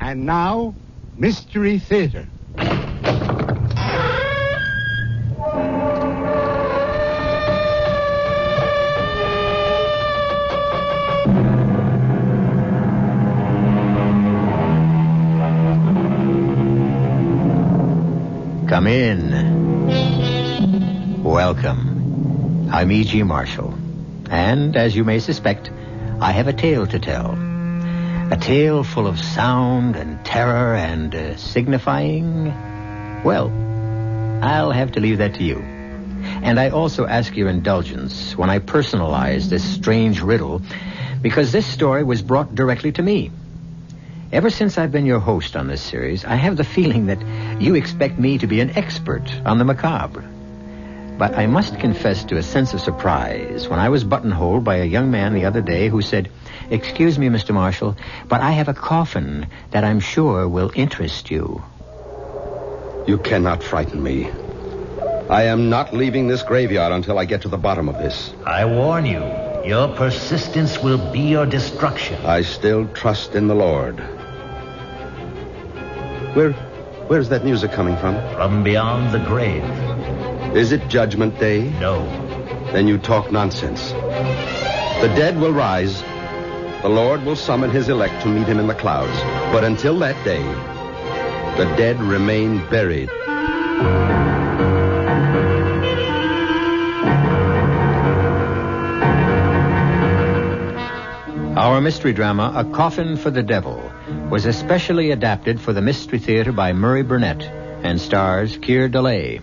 And now, Mystery Theater. Come in. Welcome. I'm E.G. Marshall. And, as you may suspect, I have a tale to tell. A tale full of sound and terror and signifying... Well, I'll have to leave that to you. And I also ask your indulgence when I personalize this strange riddle, because this story was brought directly to me. Ever since I've been your host on this series, I have the feeling that you expect me to be an expert on the macabre. But I must confess to a sense of surprise when I was buttonholed by a young man the other day who said, "Excuse me, Mr. Marshall, but I have a coffin that I'm sure will interest you." You cannot frighten me. I am not leaving this graveyard until I get to the bottom of this. I warn you, your persistence will be your destruction. I still trust in the Lord. Where's that music coming from? From beyond the grave. Is it Judgment Day? No. Then you talk nonsense. The dead will rise. The Lord will summon his elect to meet him in the clouds. But until that day, the dead remain buried. Our mystery drama, A Coffin for the Devil, was especially adapted for the Mystery Theater by Murray Burnett and stars Keir Dullea.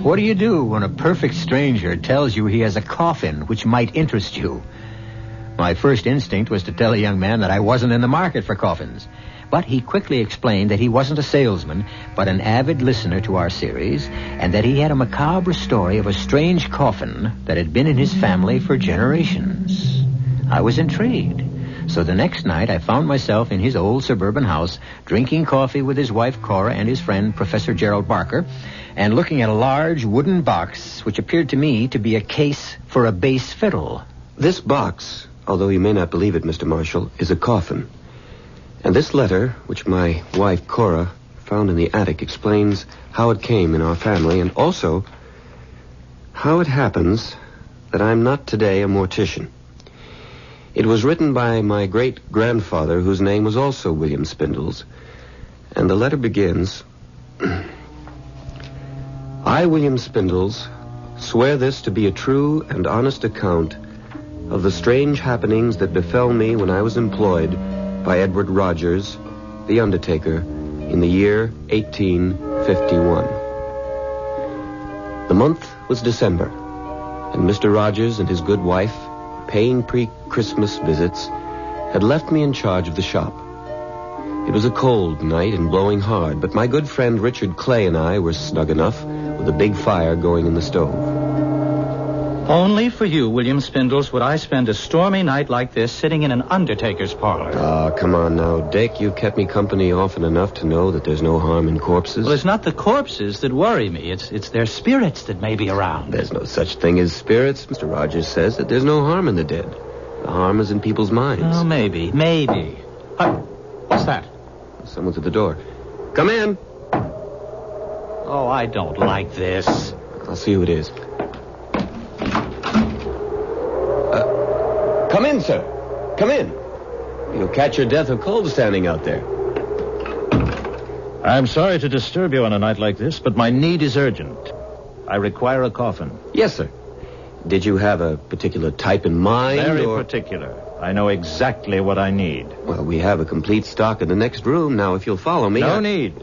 What do you do when a perfect stranger tells you he has a coffin which might interest you? My first instinct was to tell a young man that I wasn't in the market for coffins. But he quickly explained that he wasn't a salesman, but an avid listener to our series, and that he had a macabre story of a strange coffin that had been in his family for generations. I was intrigued. So the next night I found myself in his old suburban house, drinking coffee with his wife Cora and his friend Professor Gerald Barker, and looking at a large wooden box which appeared to me to be a case for a bass fiddle. This box, although you may not believe it, Mr. Marshall, is a coffin. And this letter, which my wife Cora found in the attic, explains how it came in our family and also how it happens that I'm not today a mortician. It was written by my great-grandfather, whose name was also William Spindles. And the letter begins, I, William Spindles, swear this to be a true and honest account of the strange happenings that befell me when I was employed by Edward Rogers, the undertaker, in the year 1851. The month was December, and Mr. Rogers and his good wife, paying pre-Christmas visits, had left me in charge of the shop. It was a cold night and blowing hard, but my good friend Richard Clay and I were snug enough with a big fire going in the stove. Only for you, William Spindles, would I spend a stormy night like this sitting in an undertaker's parlor. Ah, come on now, Dick. You've kept me company often enough to know that there's no harm in corpses. Well, it's not the corpses that worry me. It's their spirits that may be around. There's no such thing as spirits. Mr. Rogers says that there's no harm in the dead. The harm is in people's minds. Oh, maybe. Hi, what's that? Someone's at the door. Come in. Oh, I don't like this. I'll see who it is. Come in, sir. Come in. You'll catch your death of cold standing out there. I'm sorry to disturb you on a night like this, but my need is urgent. I require a coffin. Yes, sir. Did you have a particular type in mind? Very particular. I know exactly what I need. Well, we have a complete stock in the next room. Now, if you'll follow me... No need.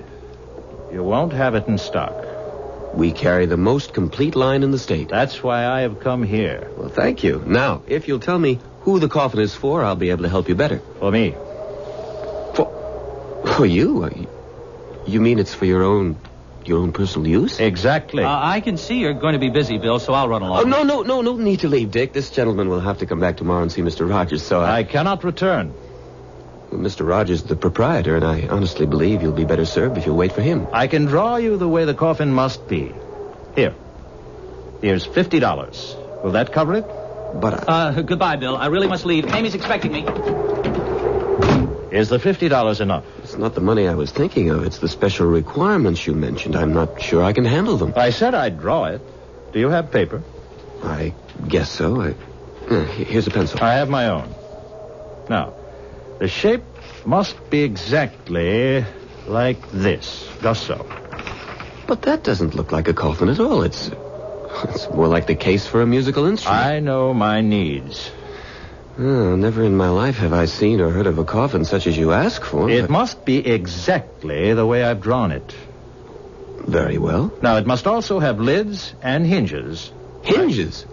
You won't have it in stock. We carry the most complete line in the state. That's why I have come here. Well, thank you. Now, if you'll tell me who the coffin is for, I'll be able to help you better. For me. For you? You mean it's for your own personal use? Exactly. I can see you're going to be busy, Bill, so I'll run along. Oh, no need to leave, Dick. This gentleman will have to come back tomorrow and see Mr. Rogers, so I cannot return. Well, Mr. Rogers is the proprietor, and I honestly believe you'll be better served if you'll wait for him. I can draw you the way the coffin must be. Here, Here's $50. Will that cover it? But Goodbye, Bill. I really must leave. Amy's expecting me. Is the $50 enough? it's not the money I was thinking of. It's the special requirements you mentioned. I'm not sure I can handle them. I said I'd draw it. Do you have paper? I guess so. Here's a pencil. I have my own. Now, the shape must be exactly like this. Just so. But that doesn't look like a coffin at all. It's more like the case for a musical instrument. I know my needs. Oh, never in my life have I seen or heard of a coffin such as you ask for. It must be exactly the way I've drawn it. Very well. Now, it must also have lids and hinges. Hinges?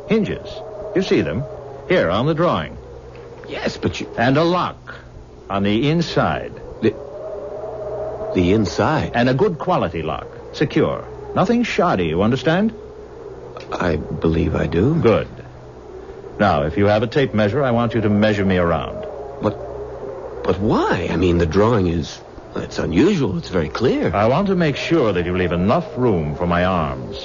Hinges. You see them? Here, on the drawing. Yes, but you... And a lock on the inside. The inside? And a good quality lock. Secure. Nothing shoddy, you understand? I believe I do. Good. Now, if you have a tape measure, I want you to measure me around. But why? I mean, the drawing is... It's unusual. It's very clear. I want to make sure that you leave enough room for my arms.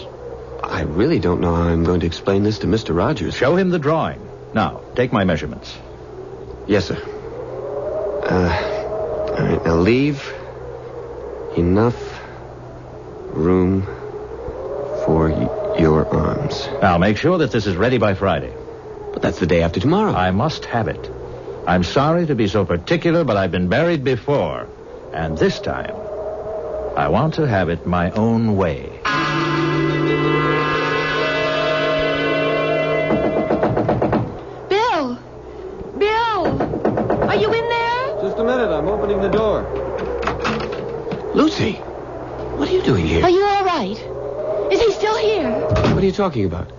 I really don't know how I'm going to explain this to Mr. Rogers. Show him the drawing. Now, take my measurements. Yes, sir. All right, now leave enough room for your arms. Now, make sure that this is ready by Friday. But that's the day after tomorrow. I must have it. I'm sorry to be so particular, but I've been married before. And this time, I want to have it my own way. Bill! Bill! Are you in there? Just a minute. I'm opening the door. Lucy, what are you doing here? Are you all right? Is he still here? What are you talking about?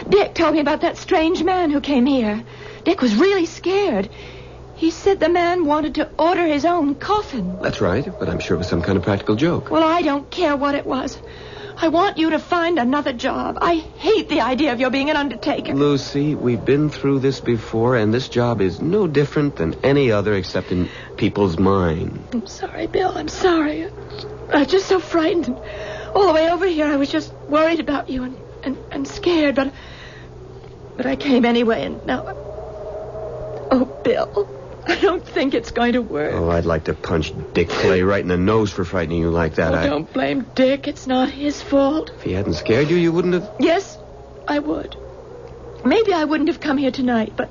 Dick told me about that strange man who came here. Dick was really scared. He said the man wanted to order his own coffin. That's right, but I'm sure it was some kind of practical joke. Well, I don't care what it was. I want you to find another job. I hate the idea of your being an undertaker. Lucy, we've been through this before, and this job is no different than any other except in people's minds. I'm sorry, Bill. I'm sorry. I'm just so frightened. All the way over here, I was just worried about you and scared, but I came anyway, and now... Oh, Bill, I don't think it's going to work. Oh, I'd like to punch Dick Clay right in the nose for frightening you like that. Don't blame Dick. It's not his fault. If he hadn't scared you, you wouldn't have... Yes, I would. Maybe I wouldn't have come here tonight, but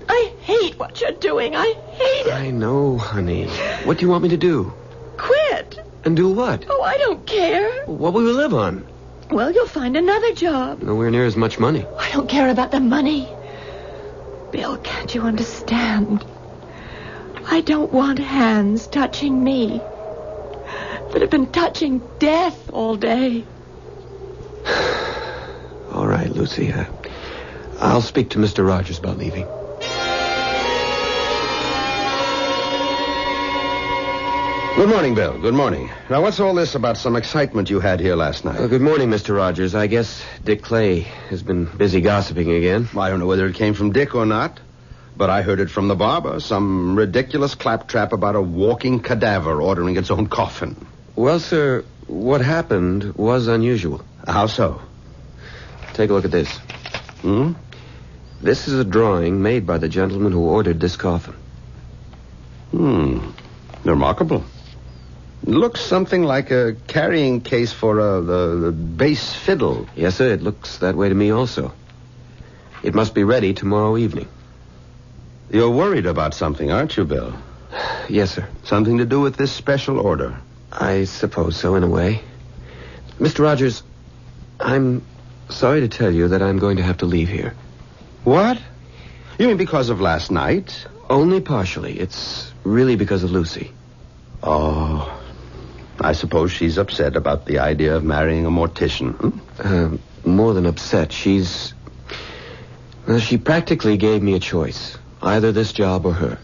I hate what you're doing. I hate it. I know, honey. What do you want me to do? Quit. And do what? Oh, I don't care. What will we live on? Well, you'll find another job. Nowhere near as much money. I don't care about the money. Bill, can't you understand? I don't want hands touching me that have been touching death all day. All right, Lucy. I'll speak to Mr. Rogers about leaving. Good morning, Bill. Good morning. Now, what's all this about some excitement you had here last night? Good morning, Mr. Rogers. I guess Dick Clay has been busy gossiping again. I don't know whether it came from Dick or not, but I heard it from the barber. Some ridiculous claptrap about a walking cadaver ordering its own coffin. Well, sir, what happened was unusual. How so? Take a look at this. Hmm? This is a drawing made by the gentleman who ordered this coffin. Remarkable. Looks something like a carrying case for the bass fiddle. Yes, sir, it looks that way to me also. It must be ready tomorrow evening. You're worried about something, aren't you, Bill? Yes, sir. Something to do with this special order? I suppose so, in a way. Mr. Rogers, I'm sorry to tell you that I'm going to have to leave here. What? You mean because of last night? Only partially. It's really because of Lucy. Oh, I suppose she's upset about the idea of marrying a mortician. More than upset. She practically gave me a choice. Either this job or her.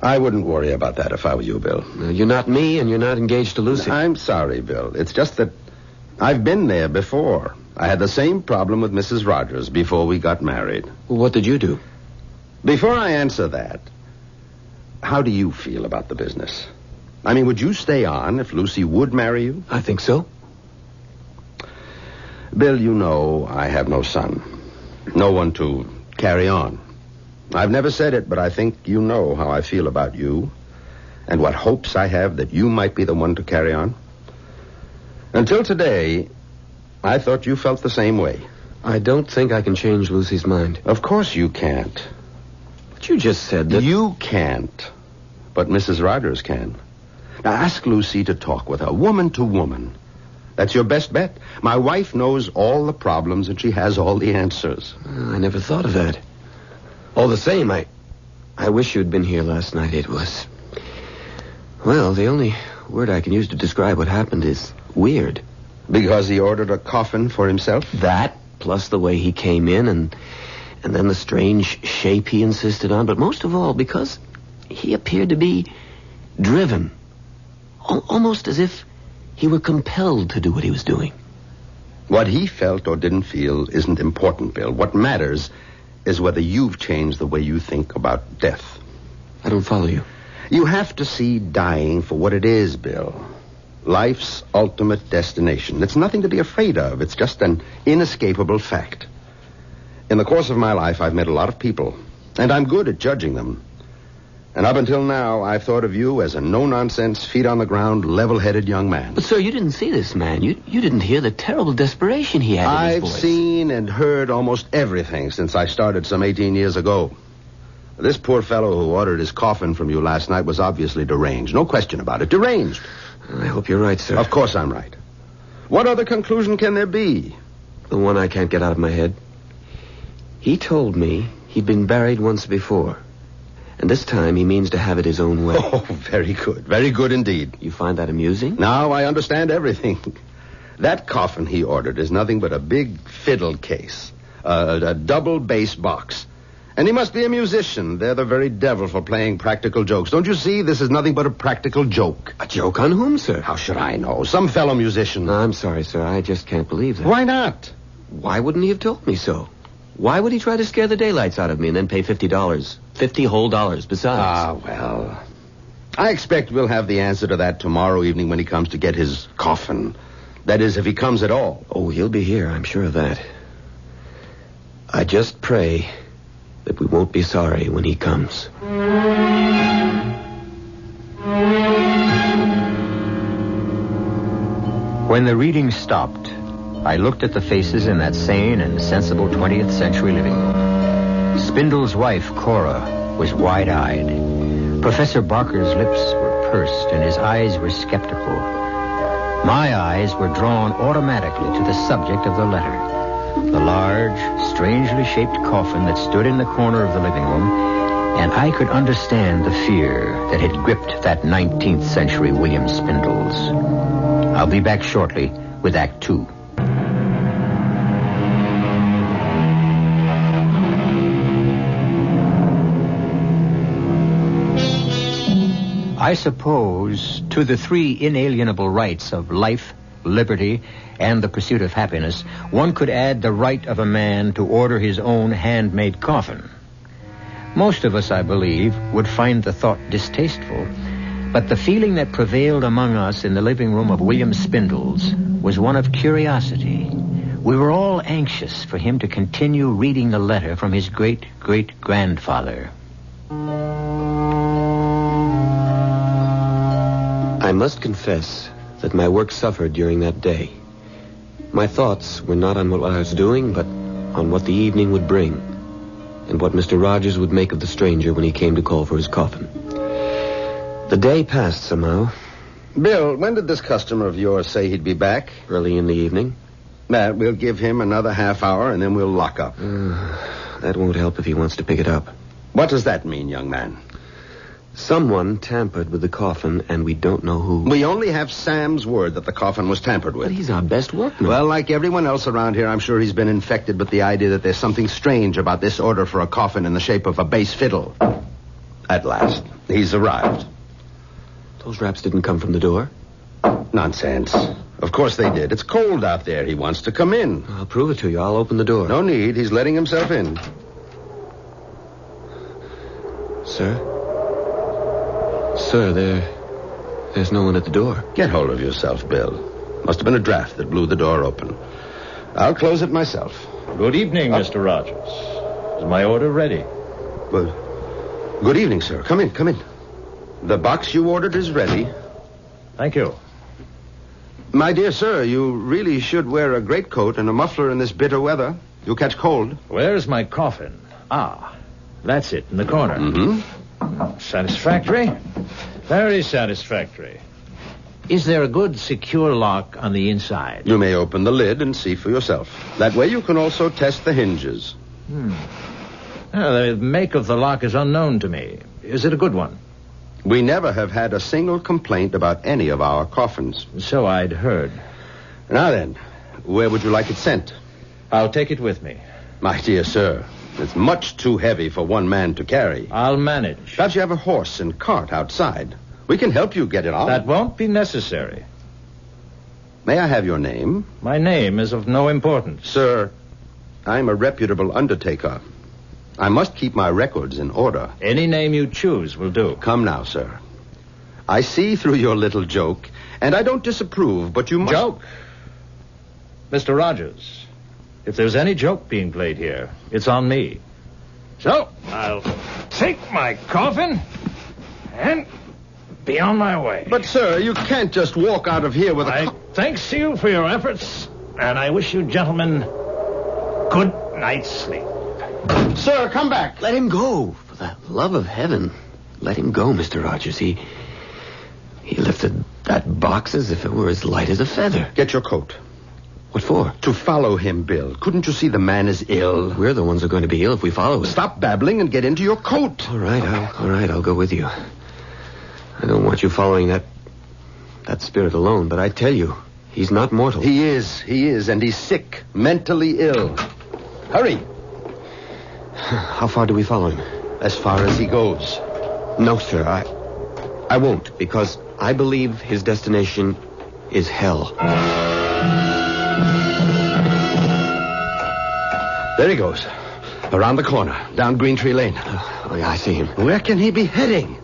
I wouldn't worry about that if I were you, Bill. You're not me, and you're not engaged to Lucy. I'm sorry, Bill. It's just that I've been there before. I had the same problem with Mrs. Rogers before we got married. What did you do? Before I answer that, how do you feel about the business? I mean, would you stay on if Lucy would marry you? I think so. Bill, you know I have no son. No one to carry on. I've never said it, but I think you know how I feel about you and what hopes I have that you might be the one to carry on. Until today, I thought you felt the same way. I don't think I can change Lucy's mind. Of course you can't. But you just said that... You can't, but Mrs. Rogers can. Now ask Lucy to talk with her, woman to woman. That's your best bet. My wife knows all the problems, and she has all the answers. I never thought of that. All the same, I wish you'd been here last night. It was... Well, the only word I can use to describe what happened is weird. Because he ordered a coffin for himself? That, plus the way he came in, and then the strange shape he insisted on. But most of all, because he appeared to be driven. Almost as if he were compelled to do what he was doing. What he felt or didn't feel isn't important, Bill. What matters is whether you've changed the way you think about death. I don't follow you. You have to see dying for what it is, Bill. Life's ultimate destination. It's nothing to be afraid of. It's just an inescapable fact. In the course of my life, I've met a lot of people, and I'm good at judging them. And up until now, I've thought of you as a no-nonsense, feet-on-the-ground, level-headed young man. But, sir, you didn't see this man. You didn't hear the terrible desperation he had in his voice. I've seen and heard almost everything since I started some 18 years ago. This poor fellow who ordered his coffin from you last night was obviously deranged. No question about it. Deranged. I hope you're right, sir. Of course I'm right. What other conclusion can there be? The one I can't get out of my head. He told me he'd been buried once before. And this time he means to have it his own way. Oh, very good. Very good indeed. You find that amusing? Now I understand everything. That coffin he ordered is nothing but a big fiddle case. A double bass box. And he must be a musician. They're the very devil for playing practical jokes. Don't you see? This is nothing but a practical joke. A joke on whom, sir? How should I know? Some fellow musician. I'm sorry, sir. I just can't believe that. Why not? Why wouldn't he have told me so? Why would he try to scare the daylights out of me and then pay $50? 50 whole dollars besides. Ah, well. I expect we'll have the answer to that tomorrow evening when he comes to get his coffin. That is, if he comes at all. Oh, he'll be here. I'm sure of that. I just pray that we won't be sorry when he comes. When the reading stopped, I looked at the faces in that sane and sensible 20th century living room. Spindle's wife, Cora, was wide-eyed. Professor Barker's lips were pursed and his eyes were skeptical. My eyes were drawn automatically to the subject of the letter, the large, strangely shaped coffin that stood in the corner of the living room, and I could understand the fear that had gripped that 19th century William Spindles. I'll be back shortly with Act 2. I suppose to the three inalienable rights of life, liberty, and the pursuit of happiness, one could add the right of a man to order his own handmade coffin. Most of us, I believe, would find the thought distasteful, but the feeling that prevailed among us in the living room of William Spindles was one of curiosity. We were all anxious for him to continue reading the letter from his great-great-grandfather. I must confess that my work suffered during that day. My thoughts were not on what I was doing, but on what the evening would bring, and what Mr. Rogers would make of the stranger when he came to call for his coffin. The day passed somehow. Bill, when did this customer of yours say he'd be back? Early in the evening. We'll give him another half hour, and then we'll lock up. That won't help if he wants to pick it up. What does that mean, young man? Someone tampered with the coffin, and we don't know who. We only have Sam's word that the coffin was tampered with. But he's our best workman. Well, like everyone else around here, I'm sure he's been infected with the idea that there's something strange about this order for a coffin in the shape of a bass fiddle. At last, he's arrived. Those raps didn't come from the door? Nonsense. Of course they did. It's cold out there. He wants to come in. I'll prove it to you. I'll open the door. No need. He's letting himself in. Sir? Sir, there's no one at the door. Get hold of yourself, Bill. Must have been a draft that blew the door open. I'll close it myself. Good evening, Mr. Rogers. Is my order ready? Well, good evening, sir. Come in, come in. The box you ordered is ready. Thank you. My dear sir, you really should wear a greatcoat and a muffler in this bitter weather. You'll catch cold. Where's my coffin? Ah, that's it, in the corner. Mm-hmm. Satisfactory? Very satisfactory. Is there a good, secure lock on the inside? You may open the lid and see for yourself. That way you can also test the hinges. The make of the lock is unknown to me. Is it a good one? We never have had a single complaint about any of our coffins. So I'd heard. Now then, where would you like it sent? I'll take it with me. My dear sir, it's much too heavy for one man to carry. I'll manage. Perhaps you have a horse and cart outside. We can help you get it on. That won't be necessary. May I have your name? My name is of no importance. Sir, I'm a reputable undertaker. I must keep my records in order. Any name you choose will do. Come now, sir. I see through your little joke, and I don't disapprove, but you must... Joke? Mr. Rogers, if there's any joke being played here, it's on me. So, I'll take my coffin and be on my way. But, sir, you can't just walk out of here with a... Thanks to you for your efforts, and I wish you gentlemen good night's sleep. Sir, come back. Let him go. For the love of heaven. Let him go, Mr. Rogers. He lifted that box as if it were as light as a feather. Get your coat. What for? To follow him, Bill. Couldn't you see the man is ill? We're the ones who are going to be ill if we follow him. Stop babbling and get into your coat. All right, I'll go with you. I don't want you following that spirit alone, but I tell you, he's not mortal. He is, and he's sick, mentally ill. Hurry. How far do we follow him? As far as he goes. No, sir, I won't, because I believe his destination is hell. There he goes. Around the corner, down Green Tree Lane. Oh, yeah, I see him. Where can he be heading?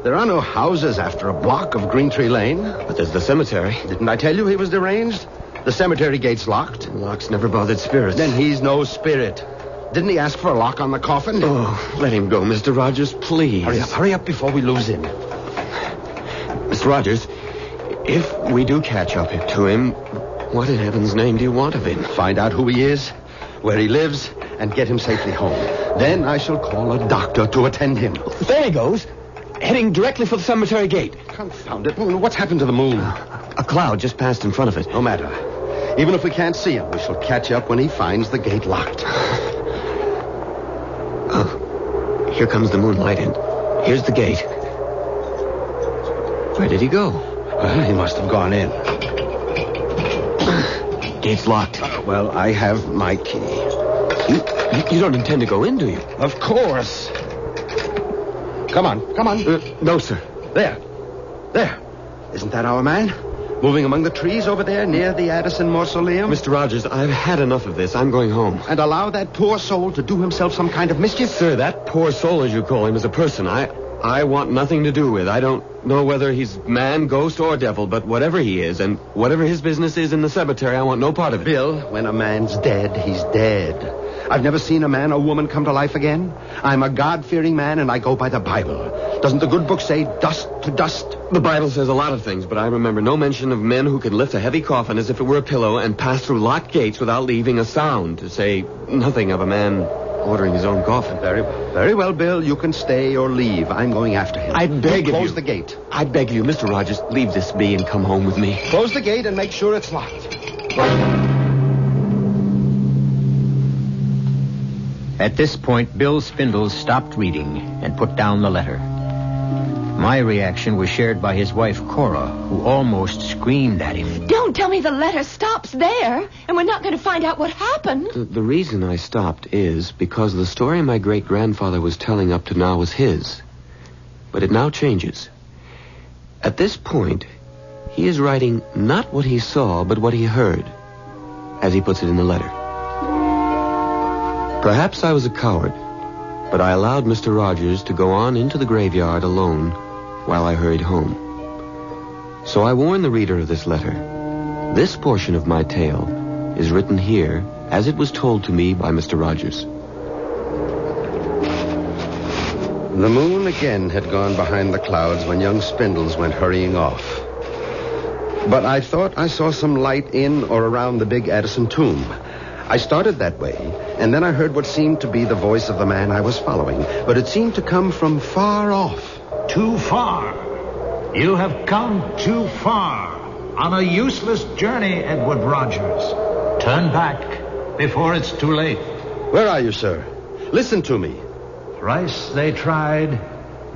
There are no houses after a block of Green Tree Lane. But there's the cemetery. Didn't I tell you he was deranged? The cemetery gate's locked. Locks never bothered spirits. Then he's no spirit. Didn't he ask for a lock on the coffin? Oh, let him go, Mr. Rogers, please. Hurry up before we lose him. Mr. Rogers, if we do catch up to him, what in heaven's name do you want of him? Find out who he is, where he lives, and get him safely home. Then I shall call a doctor to attend him. There he goes, heading directly for the cemetery gate. Confound it. What's happened to the moon? A cloud just passed in front of it. No matter. Even if we can't see him, we shall catch up when he finds the gate locked. Oh, here comes the moonlight, and here's the gate. Where did he go? Well, he must have gone in. Gate's locked. Well, I have my key. You don't intend to go in, do you? Of course. Come on. No, sir. There. Isn't that our man? Moving among the trees over there near the Addison Mausoleum? Mr. Rogers, I've had enough of this. I'm going home. And allow that poor soul to do himself some kind of mischief? Sir, that poor soul, as you call him, is a person I want nothing to do with. I don't know whether he's man, ghost, or devil, but whatever he is, and whatever his business is in the cemetery, I want no part of it. Bill, when a man's dead, he's dead. I've never seen a man or woman come to life again. I'm a God-fearing man, and I go by the Bible. Doesn't the good book say dust to dust? The Bible says a lot of things, but I remember no mention of men who could lift a heavy coffin as if it were a pillow and pass through locked gates without leaving a sound, to say nothing of a man ordering his own coffin. Very well. Very well, Bill. You can stay or leave. I'm going after him. I beg of you. Close the gate. I beg of you, Mr. Rogers, leave this be and come home with me. Close the gate and make sure it's locked. At this point, Bill Spindles stopped reading and put down the letter. My reaction was shared by his wife, Cora, who almost screamed at him. Don't tell me the letter stops there, and we're not going to find out what happened. The reason I stopped is because the story my great-grandfather was telling up to now was his. But it now changes. At this point, he is writing not what he saw, but what he heard, as he puts it in the letter. Perhaps I was a coward, but I allowed Mr. Rogers to go on into the graveyard alone while I hurried home. So I warn the reader of this letter. This portion of my tale is written here as it was told to me by Mr. Rogers. The moon again had gone behind the clouds when young Spindles went hurrying off. But I thought I saw some light in or around the big Addison tomb. I started that way, and then I heard what seemed to be the voice of the man I was following, but it seemed to come from far off. Too far. You have come too far. On a useless journey, Edward Rogers. Turn back before it's too late. Where are you, sir? Listen to me. Thrice they tried,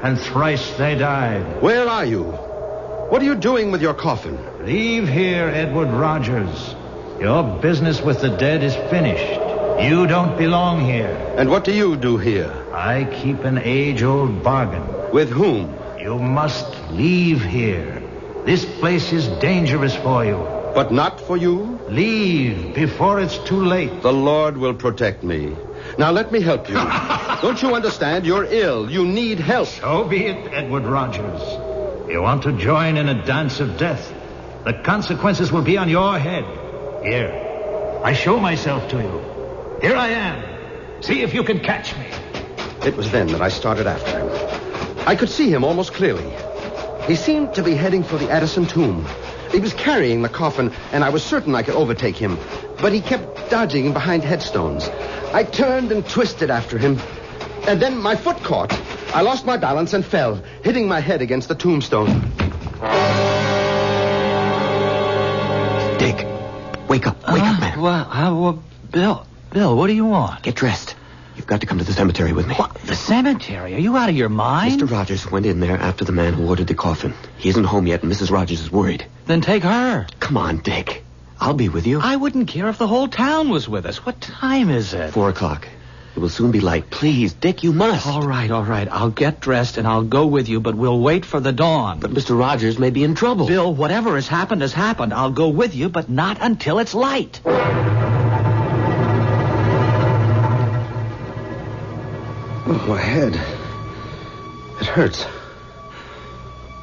and thrice they died. Where are you? What are you doing with your coffin? Leave here, Edward Rogers. Your business with the dead is finished. You don't belong here. And what do you do here? I keep an age-old bargain. With whom? You must leave here. This place is dangerous for you. But not for you? Leave before it's too late. The Lord will protect me. Now let me help you. Don't you understand? You're ill. You need help. So be it, Edward Rogers. You want to join in a dance of death. The consequences will be on your head. Here, I show myself to you. Here I am. See if you can catch me. It was then that I started after him. I could see him almost clearly. He seemed to be heading for the Addison tomb. He was carrying the coffin, and I was certain I could overtake him. But he kept dodging behind headstones. I turned and twisted after him. And then my foot caught. I lost my balance and fell, hitting my head against the tombstone. Dick, wake up. Wake up, man. Well, Bill, what do you want? Get dressed. You've got to come to the cemetery with me. What? The cemetery? Are you out of your mind? Mr. Rogers went in there after the man who ordered the coffin. He isn't home yet, and Mrs. Rogers is worried. Then take her. Come on, Dick. I'll be with you. I wouldn't care if the whole town was with us. What time is it? 4:00. It will soon be light. Please, Dick, you must. All right. I'll get dressed and I'll go with you, but we'll wait for the dawn. But Mr. Rogers may be in trouble. Bill, whatever has happened has happened. I'll go with you, but not until it's light. Oh, my head. It hurts.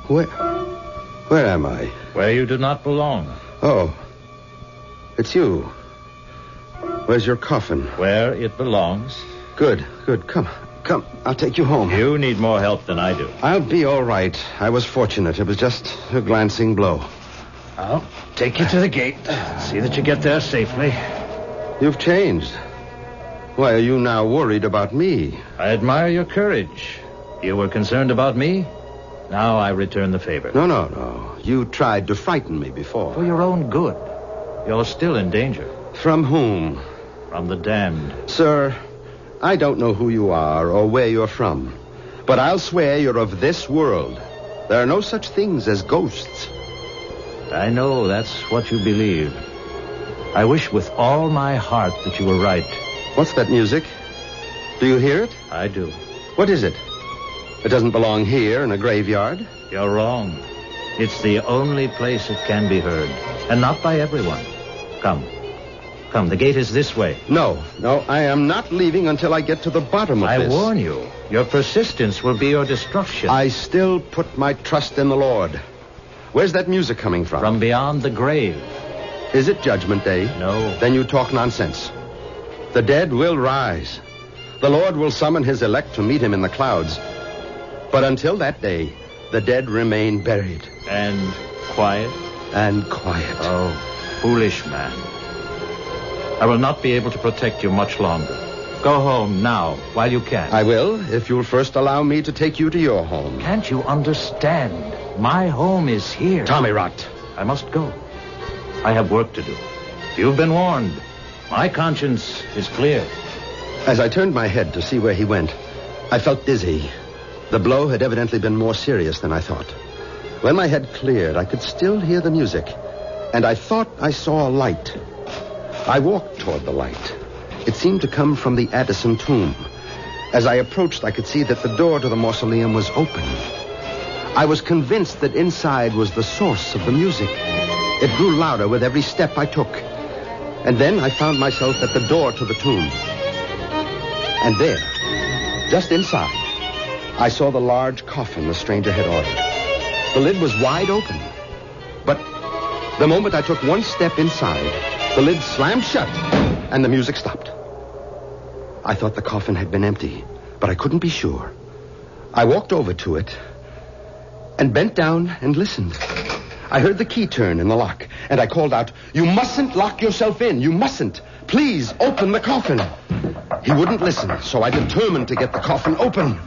Where am I? Where you do not belong. Oh, it's you. Where's your coffin? Where it belongs. Good. Come. I'll take you home. You need more help than I do. I'll be all right. I was fortunate. It was just a glancing blow. I'll take you to the gate. See that you get there safely. You've changed. Why are you now worried about me? I admire your courage. You were concerned about me. Now I return the favor. No. You tried to frighten me before. For your own good. You're still in danger. From whom? From the damned. Sir, I don't know who you are or where you're from, but I'll swear you're of this world. There are no such things as ghosts. I know that's what you believe. I wish with all my heart that you were right. What's that music? Do you hear it? I do. What is it? It doesn't belong here in a graveyard. You're wrong. It's the only place it can be heard, and not by everyone. Come, the gate is this way. No, I am not leaving until I get to the bottom of this. I warn you, your persistence will be your destruction. I still put my trust in the Lord. Where's that music coming from? From beyond the grave. Is it Judgment Day? No. Then you talk nonsense. The dead will rise. The Lord will summon his elect to meet him in the clouds. But until that day, the dead remain buried. And quiet? And quiet. Oh, foolish man. I will not be able to protect you much longer. Go home now, while you can. I will, if you'll first allow me to take you to your home. Can't you understand? My home is here. Tommy Rot. I must go. I have work to do. You've been warned. My conscience is clear. As I turned my head to see where he went, I felt dizzy. The blow had evidently been more serious than I thought. When my head cleared, I could still hear the music, and I thought I saw a light. I walked toward the light. It seemed to come from the Addison tomb. As I approached, I could see that the door to the mausoleum was open. I was convinced that inside was the source of the music. It grew louder with every step I took. And then I found myself at the door to the tomb. And there, just inside, I saw the large coffin the stranger had ordered. The lid was wide open, but The moment I took one step inside, the lid slammed shut, and the music stopped. I thought the coffin had been empty, but I couldn't be sure. I walked over to it and bent down and listened. I heard the key turn in the lock, and I called out, "You mustn't lock yourself in. You mustn't. Please open the coffin." He wouldn't listen, so I determined to get the coffin open.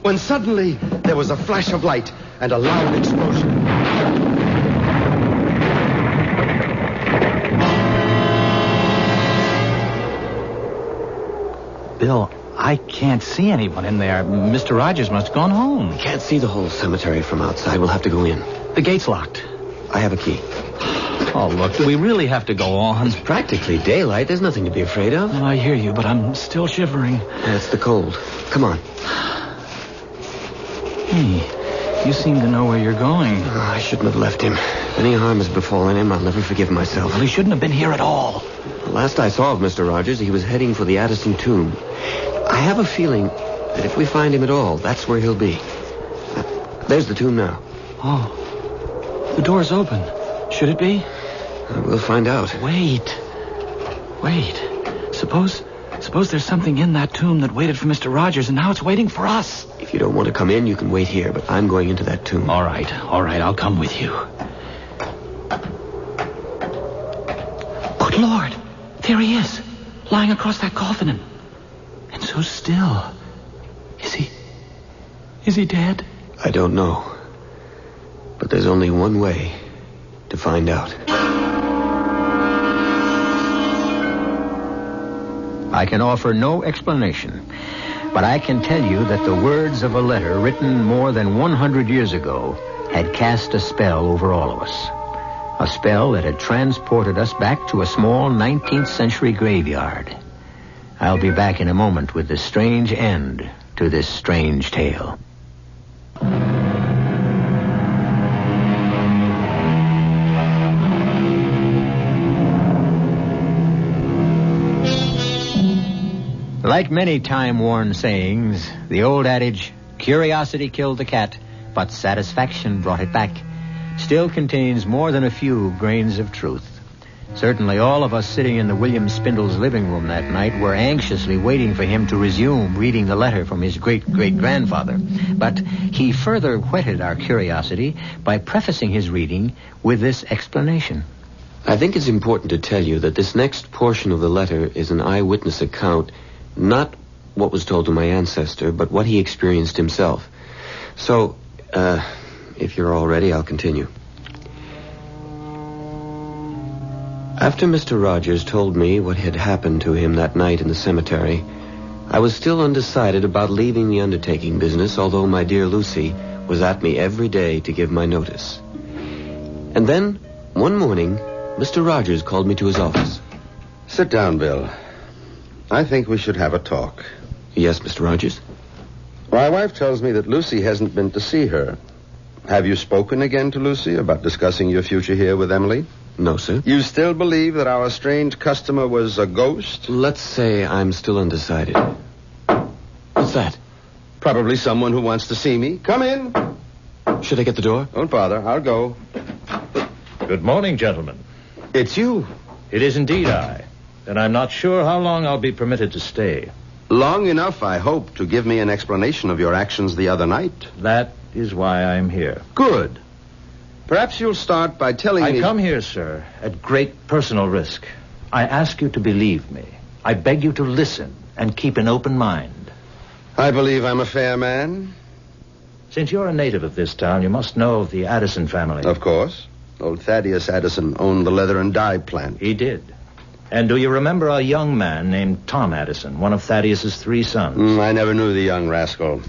When suddenly there was a flash of light and a loud explosion. Bill, I can't see anyone in there. Mr. Rogers must have gone home. Can't see the whole cemetery from outside. We'll have to go in. The gate's locked. I have a key. Oh, look, do we really have to go on? It's practically daylight. There's nothing to be afraid of. Oh, I hear you, but I'm still shivering. That's the cold. Come on. Hey, you seem to know where you're going. Oh, I shouldn't have left him. If any harm has befallen him, I'll never forgive myself. Well, he shouldn't have been here at all. The last I saw of Mr. Rogers, he was heading for the Addison tomb. I have a feeling that if we find him at all, that's where he'll be. There's the tomb now. Oh, the door's open. Should it be? We'll find out. Wait. Suppose there's something in that tomb that waited for Mr. Rogers, and now it's waiting for us. If you don't want to come in, you can wait here, but I'm going into that tomb. All right, I'll come with you. Good Lord, there he is, lying across that coffin, and so still. Is he dead? I don't know. But there's only one way to find out. I can offer no explanation, but I can tell you that the words of a letter written more than 100 years ago had cast a spell over all of us. A spell that had transported us back to a small 19th century graveyard. I'll be back in a moment with the strange end to this strange tale. Like many time-worn sayings, the old adage, curiosity killed the cat, but satisfaction brought it back, still contains more than a few grains of truth. Certainly all of us sitting in the William Spindle's living room that night were anxiously waiting for him to resume reading the letter from his great-great-grandfather. But he further whetted our curiosity by prefacing his reading with this explanation. I think it's important to tell you that this next portion of the letter is an eyewitness account, not what was told to my ancestor, but what he experienced himself. So, if you're all ready, I'll continue. After Mr. Rogers told me what had happened to him that night in the cemetery, I was still undecided about leaving the undertaking business, although my dear Lucy was at me every day to give my notice. And then, one morning, Mr. Rogers called me to his office. Sit down, Bill. I think we should have a talk. Yes, Mr. Rogers? My wife tells me that Lucy hasn't been to see her. Have you spoken again to Lucy about discussing your future here with Emily? No, sir. You still believe that our strange customer was a ghost? Let's say I'm still undecided. What's that? Probably someone who wants to see me. Come in. Should I get the door? Don't bother. I'll go. Good morning, gentlemen. It's you. It is indeed I. And I'm not sure how long I'll be permitted to stay. Long enough, I hope, to give me an explanation of your actions the other night. That is why I'm here. Good. Perhaps you'll start by telling me... I come here, sir, at great personal risk. I ask you to believe me. I beg you to listen and keep an open mind. I believe I'm a fair man. Since you're a native of this town, you must know of the Addison family. Of course. Old Thaddeus Addison owned the leather and dye plant. He did. And do you remember a young man named Tom Addison, one of Thaddeus's 3 sons? I never knew the young rascal.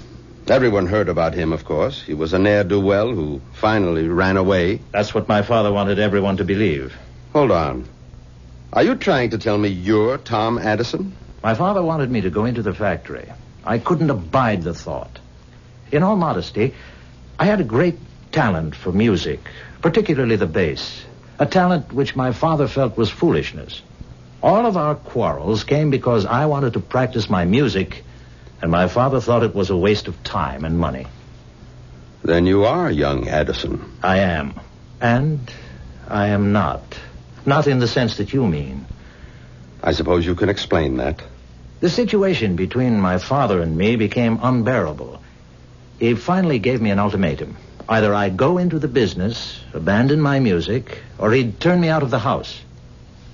Everyone heard about him, of course. He was a ne'er-do-well who finally ran away. That's what my father wanted everyone to believe. Hold on. Are you trying to tell me you're Tom Addison? My father wanted me to go into the factory. I couldn't abide the thought. In all modesty, I had a great talent for music, particularly the bass, a talent which my father felt was foolishness. All of our quarrels came because I wanted to practice my music, and my father thought it was a waste of time and money. Then you are young Addison. I am. And I am not. Not in the sense that you mean. I suppose you can explain that. The situation between my father and me became unbearable. He finally gave me an ultimatum. Either I'd go into the business, abandon my music, or he'd turn me out of the house.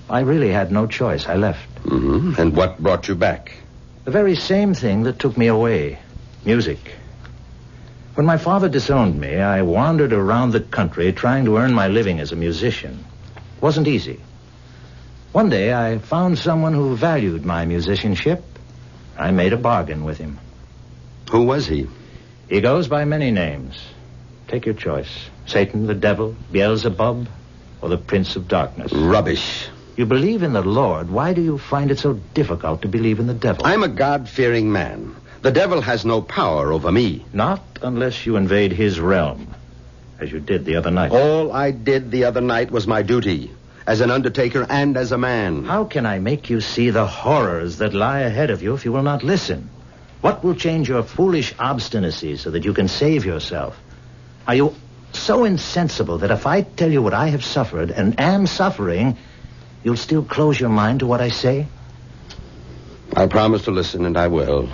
I really had no choice. I left. Mm-hmm. And what brought you back? The very same thing that took me away. Music. When my father disowned me, I wandered around the country trying to earn my living as a musician. It wasn't easy. One day, I found someone who valued my musicianship. I made a bargain with him. Who was he? He goes by many names. Take your choice. Satan, the devil, Beelzebub, or the Prince of Darkness. Rubbish. You believe in the Lord. Why do you find it so difficult to believe in the devil? I'm a God-fearing man. The devil has no power over me. Not unless you invade his realm, as you did the other night. All I did the other night was my duty, as an undertaker and as a man. How can I make you see the horrors that lie ahead of you if you will not listen? What will change your foolish obstinacy so that you can save yourself? Are you so insensible that if I tell you what I have suffered and am suffering, you'll still close your mind to what I say? I promise to listen, and I will.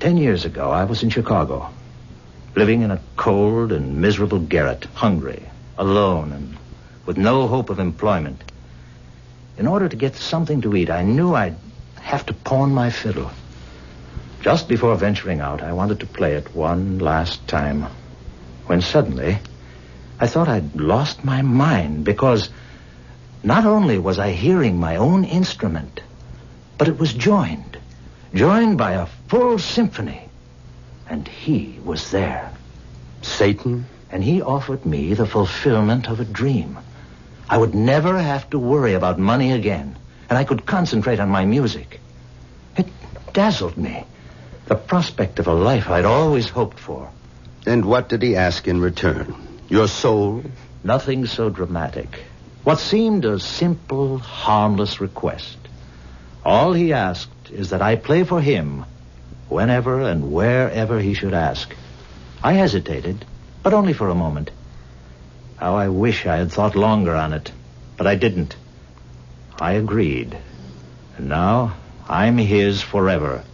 10 years ago, I was in Chicago, living in a cold and miserable garret, hungry, alone, and with no hope of employment. In order to get something to eat, I knew I'd have to pawn my fiddle. Just before venturing out, I wanted to play it one last time, when suddenly I thought I'd lost my mind, because not only was I hearing my own instrument, but it was joined by a full symphony, and he was there. Satan? And he offered me the fulfillment of a dream. I would never have to worry about money again, and I could concentrate on my music. It dazzled me, the prospect of a life I'd always hoped for. And what did he ask in return? Your soul? Nothing so dramatic. What seemed a simple, harmless request. All he asked is that I play for him whenever and wherever he should ask. I hesitated, but only for a moment. How I wish I had thought longer on it, but I didn't. I agreed. And now I'm his forever.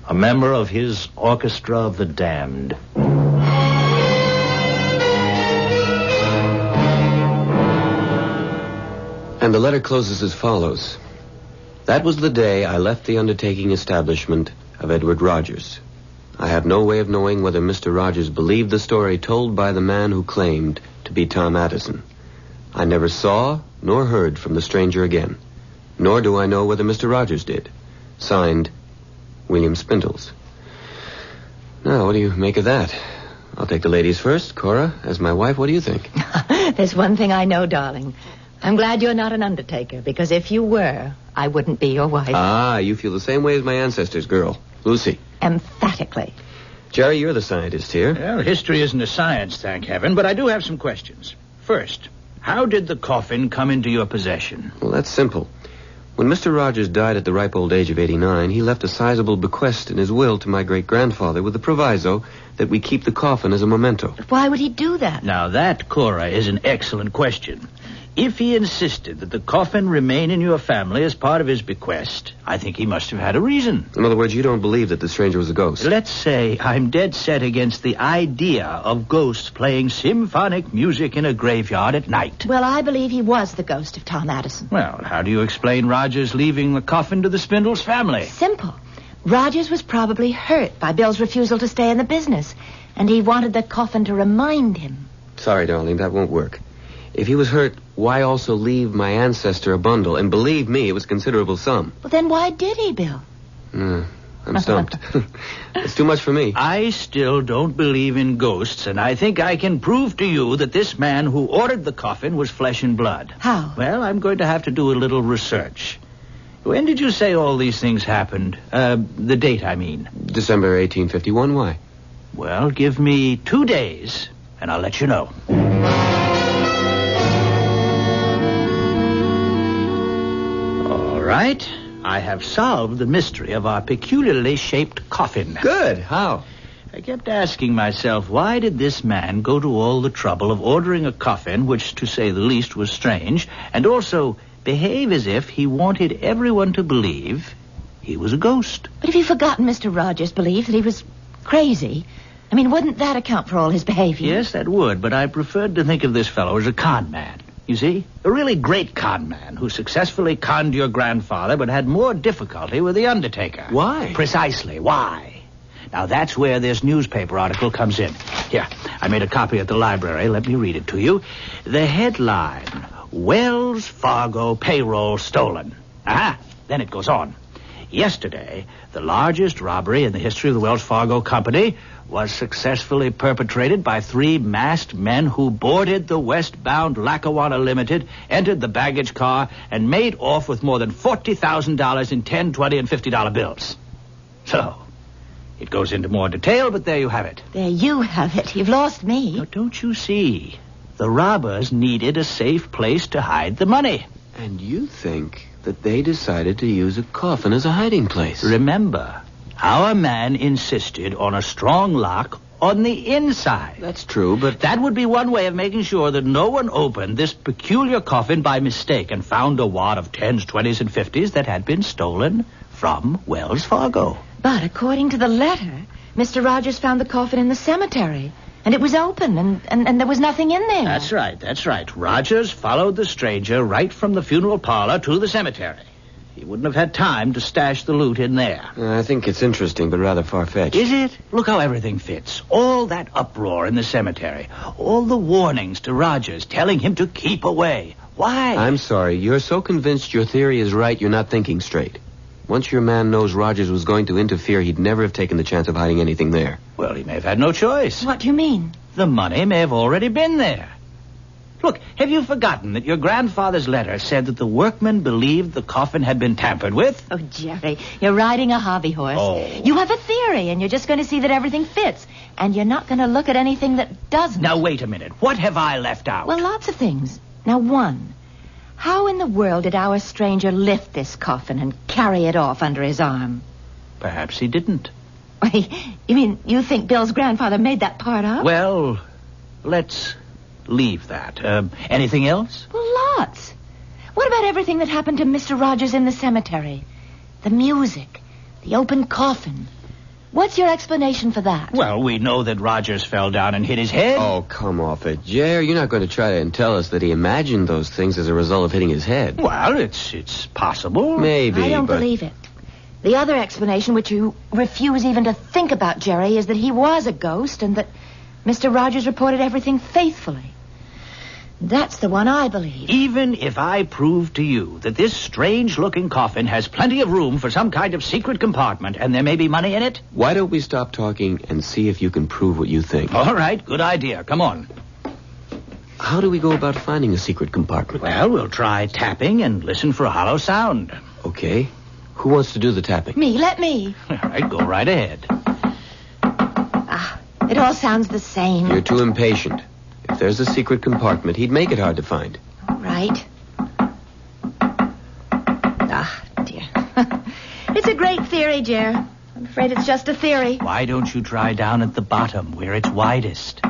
A member of his orchestra of the damned. And the letter closes as follows. That was the day I left the undertaking establishment of Edward Rogers. I have no way of knowing whether Mr. Rogers believed the story told by the man who claimed to be Tom Addison. I never saw nor heard from the stranger again, nor do I know whether Mr. Rogers did. Signed, William Spindles. Now, what do you make of that? I'll take the ladies first. Cora, as my wife, what do you think? There's one thing I know, darling. I'm glad you're not an undertaker, because if you were, I wouldn't be your wife. Ah, you feel the same way as my ancestors, girl. Lucy. Emphatically. Jerry, you're the scientist here. Well, history isn't a science, thank heaven, but I do have some questions. First, how did the coffin come into your possession? Well, that's simple. When Mr. Rogers died at the ripe old age of 89, he left a sizable bequest in his will to my great-grandfather with the proviso that we keep the coffin as a memento. But why would he do that? Now, that, Cora, is an excellent question. If he insisted that the coffin remain in your family as part of his bequest, I think he must have had a reason. In other words, you don't believe that the stranger was a ghost? Let's say I'm dead set against the idea of ghosts playing symphonic music in a graveyard at night. Well, I believe he was the ghost of Tom Addison. Well, how do you explain Rogers leaving the coffin to the Spindles family? Simple. Rogers was probably hurt by Bill's refusal to stay in the business, and he wanted the coffin to remind him. Sorry, darling, that won't work. If he was hurt, why also leave my ancestor a bundle? And believe me, it was a considerable sum. Well, then why did he, Bill? I'm stumped. It's too much for me. I still don't believe in ghosts, and I think I can prove to you that this man who ordered the coffin was flesh and blood. How? Well, I'm going to have to do a little research. When did you say all these things happened? The date, I mean. December 1851, why? Well, give me 2 days, and I'll let you know. Right? I have solved the mystery of our peculiarly shaped coffin. Good. How? I kept asking myself, why did this man go to all the trouble of ordering a coffin, which, to say the least, was strange, and also behave as if he wanted everyone to believe he was a ghost? But have you forgotten Mr. Rogers' belief that he was crazy? I mean, wouldn't that account for all his behavior? Yes, that would, but I preferred to think of this fellow as a con man. You see? A really great con man who successfully conned your grandfather but had more difficulty with the undertaker. Why? Precisely, why? Now, that's where this newspaper article comes in. Here, I made a copy at the library. Let me read it to you. The headline, Wells Fargo payroll stolen. Aha, then it goes on. Yesterday, the largest robbery in the history of the Wells Fargo Company was successfully perpetrated by 3 masked men who boarded the westbound Lackawanna Limited, entered the baggage car, and made off with more than $40,000 in $10, $20, and $50 bills. So, it goes into more detail, but there you have it. There you have it. You've lost me. Now, don't you see? The robbers needed a safe place to hide the money. And you think that they decided to use a coffin as a hiding place? Remember, our man insisted on a strong lock on the inside. That's true, but... That would be one way of making sure that no one opened this peculiar coffin by mistake and found a wad of 10s, 20s, and 50s that had been stolen from Wells Fargo. But according to the letter, Mr. Rogers found the coffin in the cemetery. And it was open, and there was nothing in there. That's right. Rogers followed the stranger right from the funeral parlor to the cemetery. He wouldn't have had time to stash the loot in there. I think it's interesting, but rather far-fetched. Is it? Look how everything fits. All that uproar in the cemetery. All the warnings to Rogers telling him to keep away. Why? I'm sorry. You're so convinced your theory is right, you're not thinking straight. Once your man knows Rogers was going to interfere, he'd never have taken the chance of hiding anything there. Well, he may have had no choice. What do you mean? The money may have already been there. Look, have you forgotten that your grandfather's letter said that the workmen believed the coffin had been tampered with? Oh, Jerry, you're riding a hobby horse. Oh. You have a theory, and you're just going to see that everything fits. And you're not going to look at anything that doesn't. Now, wait a minute. What have I left out? Well, lots of things. Now, one. How in the world did our stranger lift this coffin and carry it off under his arm? Perhaps he didn't. You mean you think Bill's grandfather made that part up? Well, let's leave that. Anything else? Well, lots. What about everything that happened to Mr. Rogers in the cemetery? The music, the open coffin. What's your explanation for that? Well, we know that Rogers fell down and hit his head. Oh, come off it, Jer. You're not going to try and tell us that he imagined those things as a result of hitting his head. Well, it's possible. Maybe, I don't but... believe it. The other explanation, which you refuse even to think about, Jerry, is that he was a ghost and that Mr. Rogers reported everything faithfully. That's the one I believe. Even if I prove to you that this strange-looking coffin has plenty of room for some kind of secret compartment and there may be money in it? Why don't we stop talking and see if you can prove what you think? All right, good idea. Come on. How do we go about finding a secret compartment? Well, we'll try tapping and listen for a hollow sound. Okay. Who wants to do the tapping? Me, let me. All right, go right ahead. It all sounds the same. You're too impatient. If there's a secret compartment, he'd make it hard to find. All right. Dear. It's a great theory, Jer. I'm afraid it's just a theory. Why don't you try down at the bottom where it's widest?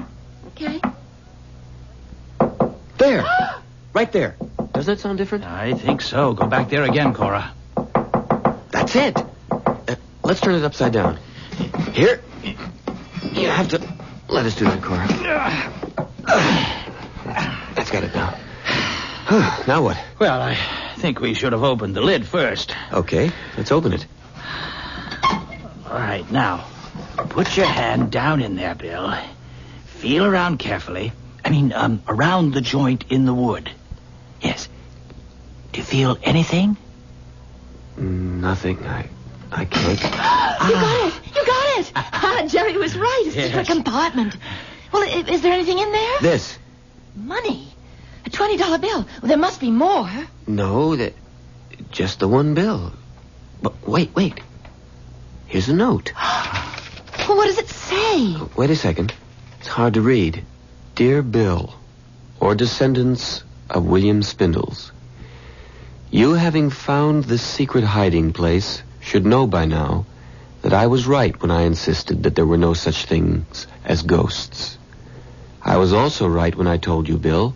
Okay. There! Right there. Doesn't that sound different? I think so. Go back there again, Cora. That's it. Let's turn it upside down. Here. You have to let us do that, Cora. That's got it now. Now what? Well, I think we should have opened the lid first. Okay, let's open it. All right, now, put your hand down in there, Bill. Feel around carefully. Around the joint in the wood. Yes. Do you feel anything? Nothing. I can't. You got it. Jerry was right. It's Yes. a compartment. Well, is there anything in there? This. Money. A $20 bill. Well, there must be more. No, just the one bill. But wait. Here's a note. Well, what does it say? Wait a second. It's hard to read. Dear Bill, or descendants of William Spindles, you having found this secret hiding place should know by now that I was right when I insisted that there were no such things as ghosts. I was also right when I told you, Bill,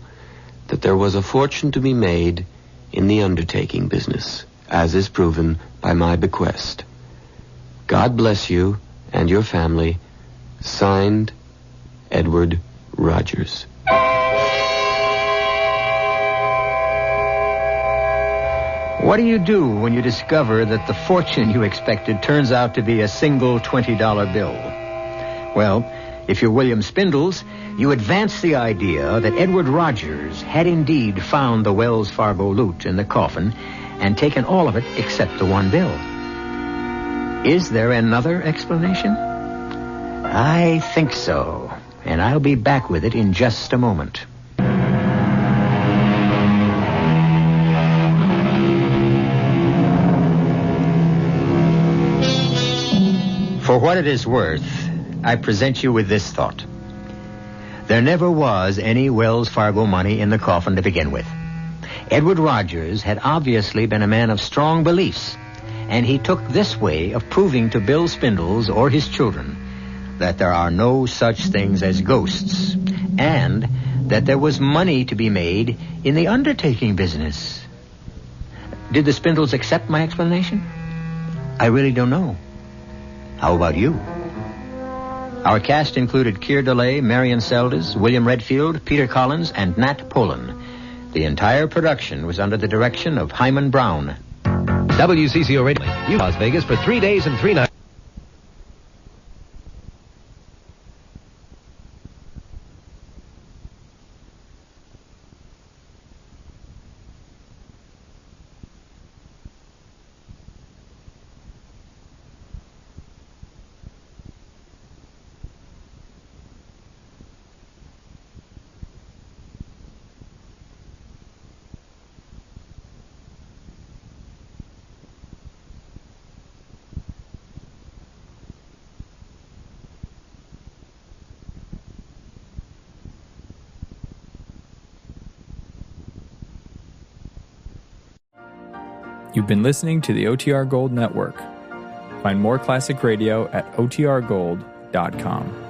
that there was a fortune to be made in the undertaking business, as is proven by my bequest. God bless you and your family. Signed, Edward Rogers. What do you do when you discover that the fortune you expected turns out to be a single $20 bill? Well, if you're William Spindles, you advance the idea that Edward Rogers had indeed found the Wells Fargo loot in the coffin and taken all of it except the one bill. Is there another explanation? I think so, and I'll be back with it in just a moment. For what it is worth, I present you with this thought. There never was any Wells Fargo money in the coffin to begin with. Edward Rogers had obviously been a man of strong beliefs, and he took this way of proving to Bill Spindles or his children that there are no such things as ghosts, and that there was money to be made in the undertaking business. Did the Spindles accept my explanation? I really don't know. How about you? Our cast included Keir DeLay, Marion Seldes, William Redfield, Peter Collins, and Nat Polan. The entire production was under the direction of Hyman Brown. WCCO Radio, Las Vegas for 3 days and 3 nights. You've been listening to the OTR Gold Network. Find more classic radio at otrgold.com.